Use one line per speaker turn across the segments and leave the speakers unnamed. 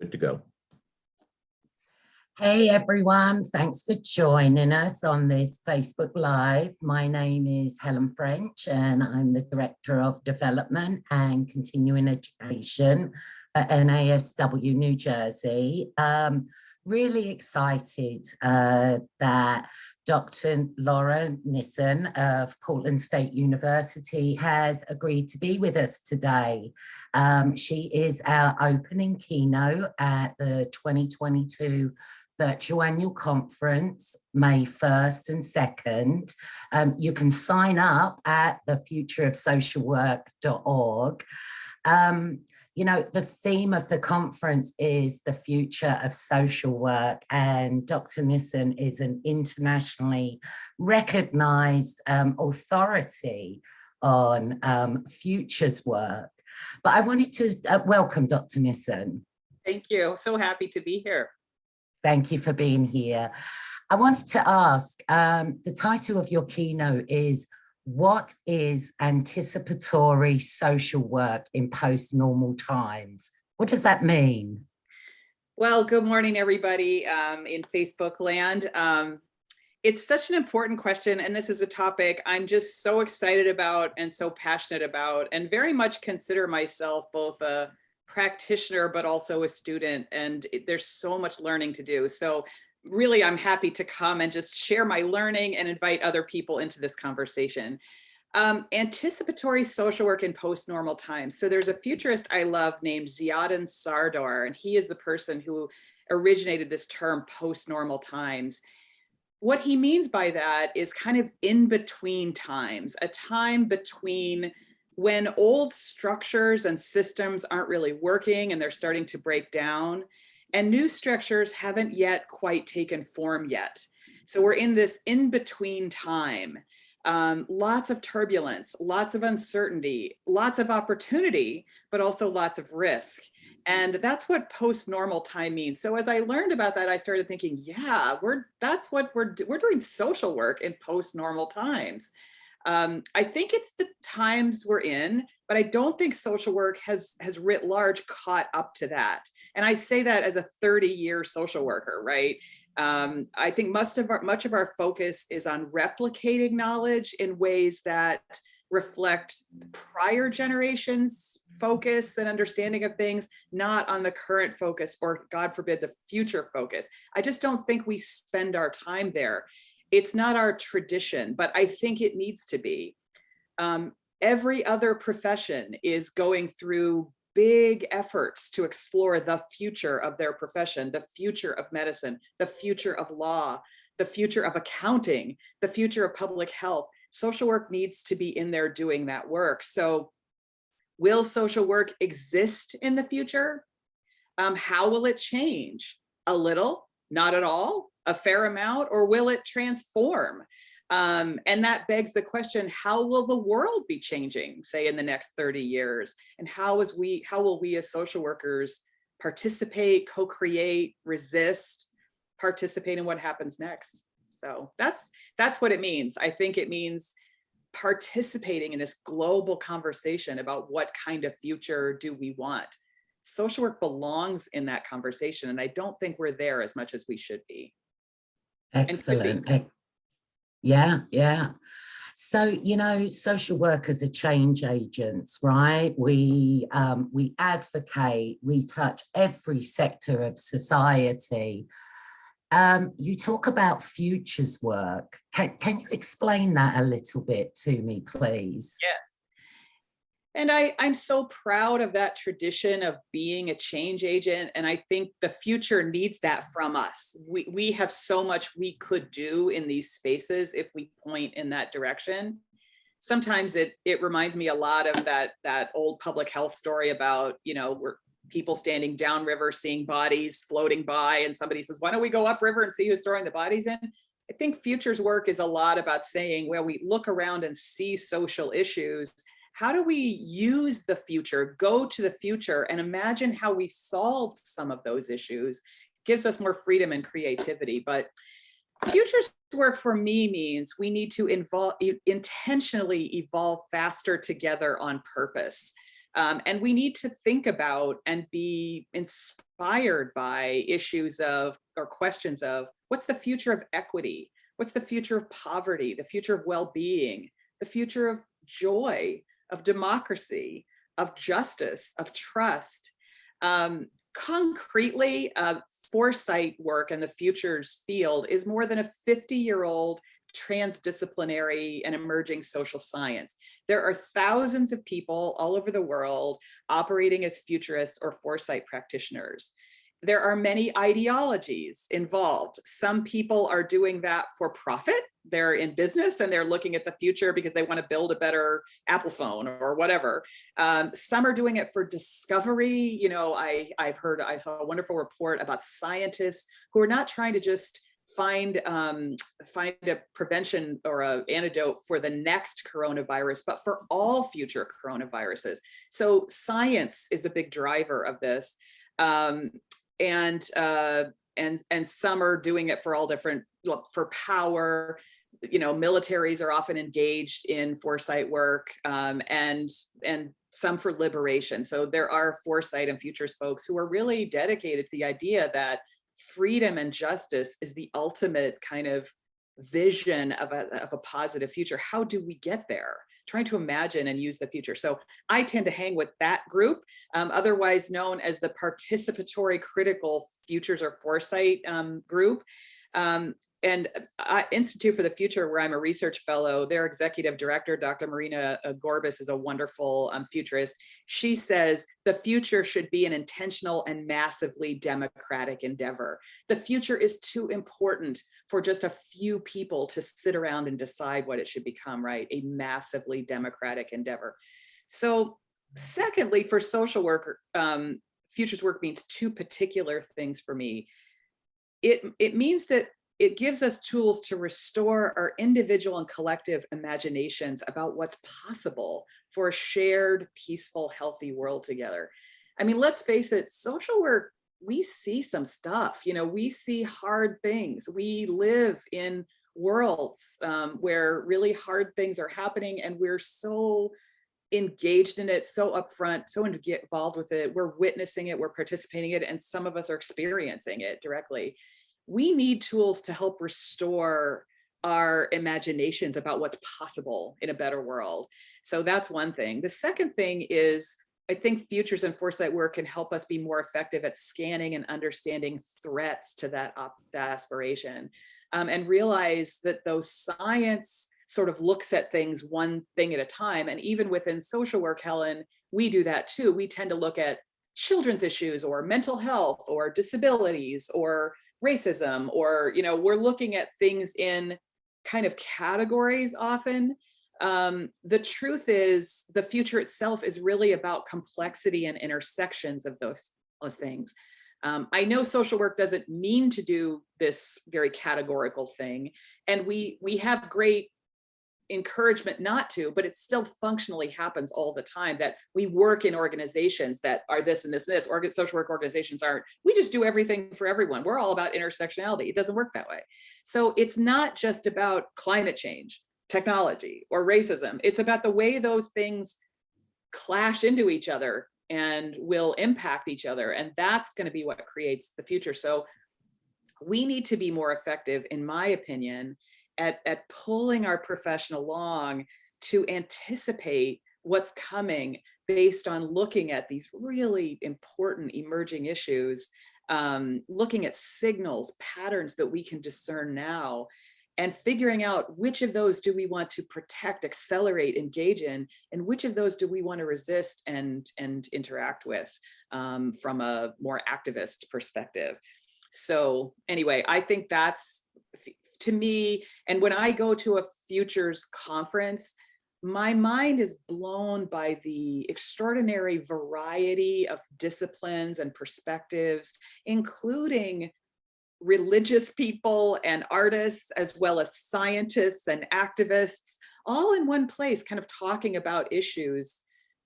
Good to go.
Hey everyone, thanks for joining us on this Facebook Live. My name is Helen French and I'm the Director of Development and Continuing Education at NASW New Jersey. Really excited that Dr. Laura Nissen of Portland State University has agreed to be with us today. She is our opening keynote at the 2022 Virtual Annual Conference, May 1st and 2nd. You can sign up at thefutureofsocialwork.org. You know, the theme of the conference is the future of social work, and Dr. Nissen is an internationally recognized authority on futures work. But I wanted to welcome Dr. Nissen.
Thank you. So happy to be here.
Thank you for being here. I wanted to ask, the title of your keynote is, what is anticipatory social work in post-normal times? What does that mean?
Well, good morning, everybody in Facebook land. It's such an important question, and this is a topic I'm just so excited about and so passionate about, and very much consider myself both a practitioner but also a student, and there's so much learning to do. So really, I'm happy to come and just share my learning and invite other people into this conversation. Anticipatory social work in post-normal times. So there's a futurist I love named Ziauddin Sardar, and he is the person who originated this term post-normal times. What he means by that is kind of in between times, a time between when old structures and systems aren't really working and they're starting to break down, and new structures haven't yet quite taken form yet. So we're in this in-between time. Lots of turbulence, lots of uncertainty, lots of opportunity, but also lots of risk. And that's what post-normal time means. So as I learned about that, I started thinking, yeah, that's what we're doing social work in post-normal times. I think it's the times we're in, but I don't think social work has writ large caught up to that. And I say that as a 30-year social worker, right? I think much of our focus is on replicating knowledge in ways that reflect prior generations' focus and understanding of things, not on the current focus or, God forbid, the future focus. I just don't think we spend our time there. It's not our tradition, but I think it needs to be. Every other profession is going through big efforts to explore the future of their profession, the future of medicine, the future of law, the future of accounting, the future of public health. Social work needs to be in there doing that work. So will social work exist in the future? How will it change? A little, not at all, a fair amount, or will it transform? And that begs the question, how will the world be changing, say, in the next 30 years? And how will we as social workers participate, co-create, resist, participate in what happens next? So that's what it means. I think it means participating in this global conversation about what kind of future do we want. Social work belongs in that conversation, and I don't think we're there as much as we should be.
Excellent. Yeah. So, you know, social workers are change agents, right? We advocate, we touch every sector of society. You talk about futures work. Can you explain that a little bit to me, please?
Yes. And I'm so proud of that tradition of being a change agent. And I think the future needs that from us. We have so much we could do in these spaces if we point in that direction. Sometimes it reminds me a lot of that old public health story about, you know, where people standing downriver, seeing bodies floating by, and somebody says, why don't we go upriver and see who's throwing the bodies in? I think futures work is a lot about saying, well, we look around and see social issues. How do we use the future, go to the future, and imagine how we solved some of those issues? Gives us more freedom and creativity. But futures work for me means we need to intentionally evolve faster together on purpose. And we need to think about and be inspired inspired by issues of, or questions of, what's the future of equity? What's the future of poverty? The future of well-being? The future of joy, of democracy, of justice, of trust? Concretely, foresight work in the futures field is more than a 50-year-old transdisciplinary and emerging social science. There are thousands of people all over the world operating as futurists or foresight practitioners. There are many ideologies involved. Some people are doing that for profit. They're in business and they're looking at the future because they want to build a better Apple phone or whatever. Some are doing it for discovery. You know, I saw a wonderful report about scientists who are not trying to just find a prevention or an antidote for the next coronavirus, but for all future coronaviruses. So science is a big driver of this. And some are doing it for all different, for power. You know, militaries are often engaged in foresight work, and some for liberation. So there are foresight and futures folks who are really dedicated to the idea that freedom and justice is the ultimate kind of vision of a positive future. How do we get there? Trying to imagine and use the future. So I tend to hang with that group, otherwise known as the participatory critical futures or foresight group. And Institute for the Future, where I'm a research fellow, their executive director, Dr. Marina Gorbis, is a wonderful futurist. She says the future should be an intentional and massively democratic endeavor. The future is too important for just a few people to sit around and decide what it should become, right? A massively democratic endeavor. So secondly, for social work, futures work means two particular things for me. It means that it gives us tools to restore our individual and collective imaginations about what's possible for a shared, peaceful, healthy world together. I mean, let's face it, social work, we see some stuff, you know, we see hard things. We live in worlds where really hard things are happening, and we're so engaged in it, so upfront, so involved with it. We're witnessing it, we're participating in it, and some of us are experiencing it directly. We need tools to help restore our imaginations about what's possible in a better world. So that's one thing. The second thing is, I think futures and foresight work can help us be more effective at scanning and understanding threats to that aspiration, and realize that though science sort of looks at things one thing at a time, and even within social work, Helen, we do that too. We tend to look at children's issues or mental health or disabilities or racism, or, you know, we're looking at things in kind of categories often. The truth is, the future itself is really about complexity and intersections of those things. I know social work doesn't mean to do this very categorical thing, and we have great encouragement not to, but it still functionally happens all the time, that we work in organizations that are this and this and this. Social work organizations aren't, we just do everything for everyone. We're all about intersectionality. It doesn't work that way. So it's not just about climate change, technology, or racism. It's about the way those things clash into each other and will impact each other. And that's going to be what creates the future. So we need to be more effective, in my opinion, at pulling our profession along to anticipate what's coming based on looking at these really important emerging issues, looking at signals, patterns that we can discern now, and figuring out which of those do we want to protect, accelerate, engage in, and which of those do we want to resist and interact with from a more activist perspective. So anyway, I think that's, to me, and when I go to a futures conference, my mind is blown by the extraordinary variety of disciplines and perspectives, including religious people and artists, as well as scientists and activists, all in one place, kind of talking about issues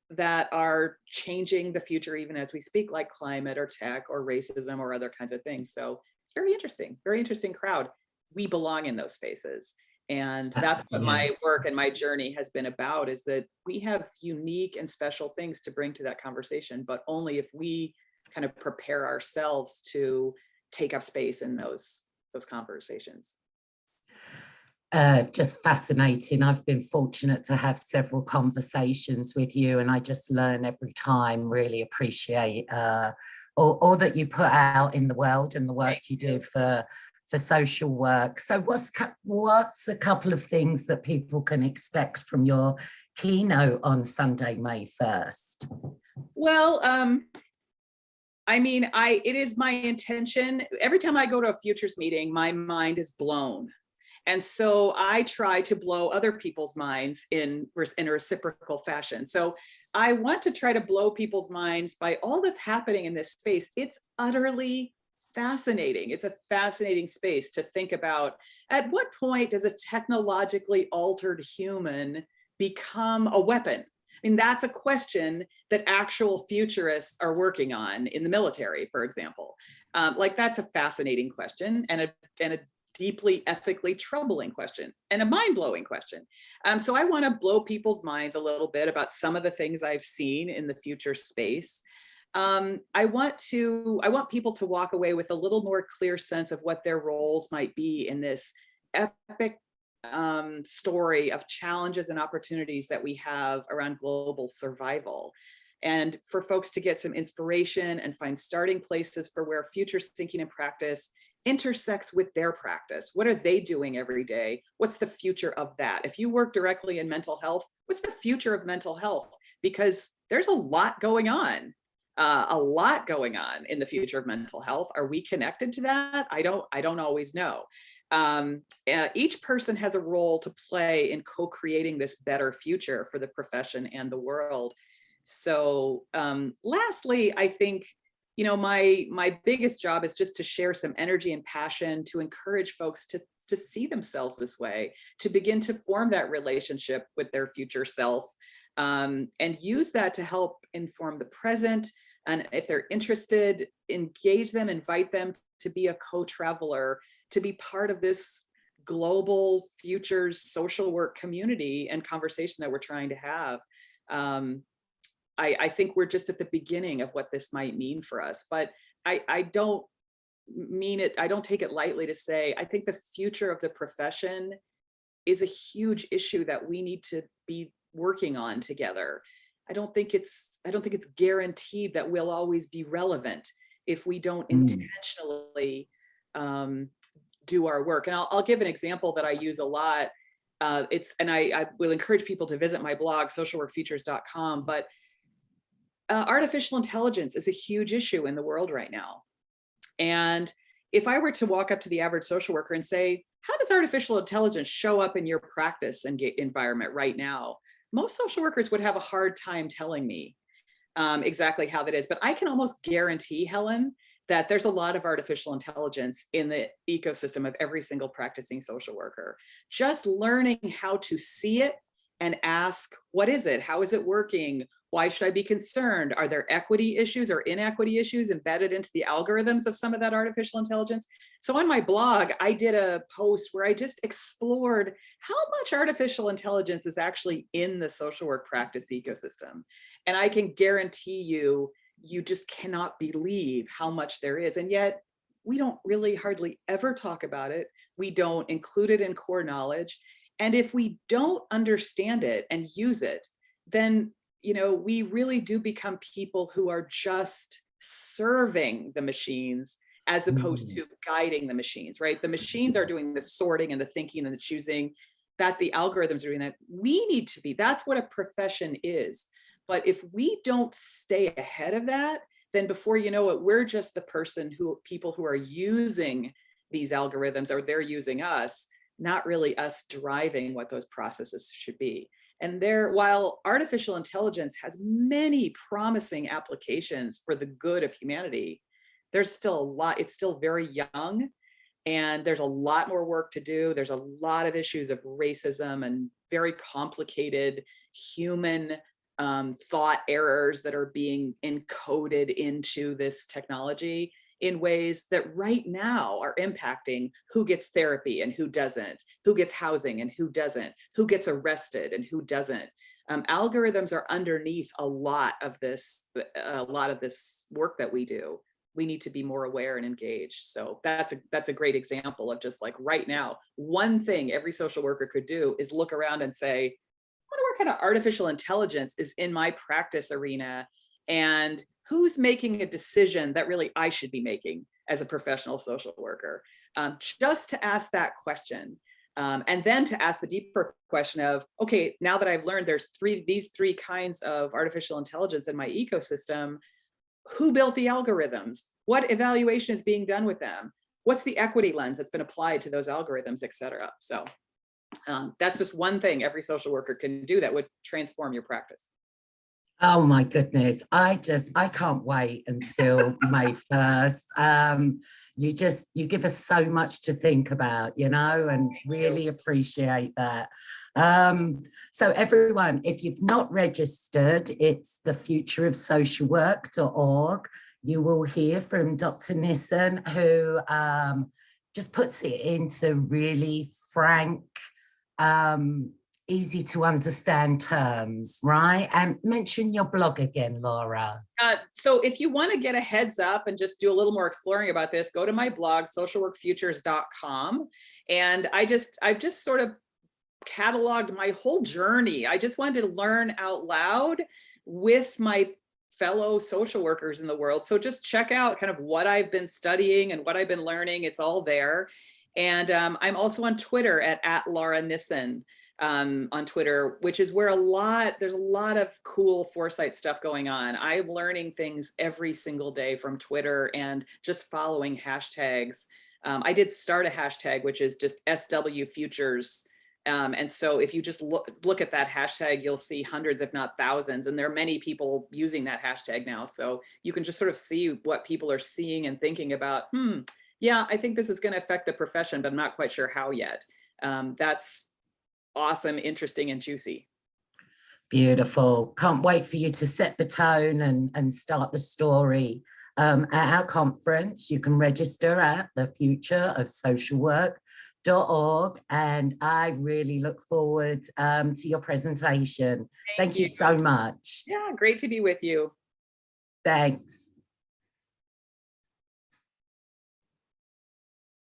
that are changing the future even as we speak, like climate or tech or racism or other kinds of things. So it's very interesting crowd. We belong in those spaces. And that's what my work and my journey has been about, is that we have unique and special things to bring to that conversation, but only if we kind of prepare ourselves to take up space in those conversations.
Just fascinating. I've been fortunate to have several conversations with you, and I just learn every time. Really appreciate all that you put out in the world and the work you do for social work. So what's a couple of things that people can expect from your keynote on Sunday, May 1st?
Well, I mean, it is my intention. Every time I go to a futures meeting, my mind is blown. And so I try to blow other people's minds in a reciprocal fashion. So I want to try to blow people's minds by all that's happening in this space. It's utterly fascinating. It's a fascinating space to think about. At what point does a technologically altered human become a weapon? I mean, that's a question that actual futurists are working on in the military, for example. Like, that's a fascinating question and a deeply ethically troubling question and a mind-blowing question. So I want to blow people's minds a little bit about some of the things I've seen in the future space. I want people to walk away with a little more clear sense of what their roles might be in this epic story of challenges and opportunities that we have around global survival. And for folks to get some inspiration and find starting places for where futures thinking and practice intersects with their practice. What are they doing every day? What's the future of that? If you work directly in mental health, what's the future of mental health? Because there's a lot going on in the future of mental health. Are we connected to that? I don't always know. Each person has a role to play in co-creating this better future for the profession and the world. So lastly, I think, you know, my biggest job is just to share some energy and passion to encourage folks to see themselves this way, to begin to form that relationship with their future self, and use that to help inform the present. And if they're interested, engage them, invite them to be a co-traveler, to be part of this global futures social work community and conversation that we're trying to have. I think we're just at the beginning of what this might mean for us, but I don't mean it, I don't take it lightly to say, I think the future of the profession is a huge issue that we need to be working on together. I don't think it's guaranteed that we'll always be relevant if we don't intentionally do our work. And I'll give an example that I use a lot. I will encourage people to visit my blog, socialworkfutures.com, but artificial intelligence is a huge issue in the world right now. And if I were to walk up to the average social worker and say, how does artificial intelligence show up in your practice and environment right now? Most social workers would have a hard time telling me exactly how that is. But I can almost guarantee, Helen, that there's a lot of artificial intelligence in the ecosystem of every single practicing social worker. Just learning how to see it and ask, what is it? How is it working? Why should I be concerned? Are there equity issues or inequity issues embedded into the algorithms of some of that artificial intelligence? So on my blog, I did a post where I just explored how much artificial intelligence is actually in the social work practice ecosystem. And I can guarantee you, you just cannot believe how much there is. And yet we don't really hardly ever talk about it. We don't include it in core knowledge. And if we don't understand it and use it, then, you know, we really do become people who are just serving the machines as opposed to guiding the machines, right? The machines are doing the sorting and the thinking and the choosing, that the algorithms are doing that. We need to be, that's what a profession is. But if we don't stay ahead of that, then before you know it, we're just the people who are using these algorithms, or they're using us, not really us driving what those processes should be. And while artificial intelligence has many promising applications for the good of humanity, there's still a lot, it's still very young, and there's a lot more work to do. There's a lot of issues of racism and very complicated human thought errors that are being encoded into this technology in ways that right now are impacting who gets therapy and who doesn't, who gets housing and who doesn't, who gets arrested and who doesn't. Algorithms are underneath a lot of this work that we do. We need to be more aware and engaged. So that's a great example of just like right now, one thing every social worker could do is look around and say, I wonder what kind of artificial intelligence is in my practice arena, and who's making a decision that really I should be making as a professional social worker. Just to ask that question. And then to ask the deeper question of, okay, now that I've learned there's these three kinds of artificial intelligence in my ecosystem, who built the algorithms? What evaluation is being done with them? What's the equity lens that's been applied to those algorithms, et cetera? So that's just one thing every social worker can do that would transform your practice.
Oh my goodness, I can't wait until May 1st. You give us so much to think about, and really appreciate that. So everyone, if you've not registered, it's thefutureofsocialwork.org. You will hear from Dr. Nissen, who just puts it into really frank, easy to understand terms, right? And mention your blog again, Laura.
So if you want to get a heads up and just do a little more exploring about this, go to my blog, socialworkfutures.com. And I've just sort of cataloged my whole journey. I just wanted to learn out loud with my fellow social workers in the world. So just check out kind of what I've been studying and what I've been learning. It's all there. And I'm also on Twitter at Laura Nissen. On Twitter, which is where there's a lot of cool foresight stuff going on. I'm learning things every single day from Twitter and just following hashtags. I did start a hashtag, which is just SW Futures. And so if you just look at that hashtag, you'll see hundreds, if not thousands. And there are many people using that hashtag now. So you can just sort of see what people are seeing and thinking about, yeah, I think this is going to affect the profession, but I'm not quite sure how yet. That's awesome, interesting, and juicy.
Beautiful. Can't wait for you to set the tone and start the story. At our conference, you can register at thefutureofsocialwork.org, and I really look forward to your presentation. Thank you so much.
Yeah, great to be with you.
Thanks.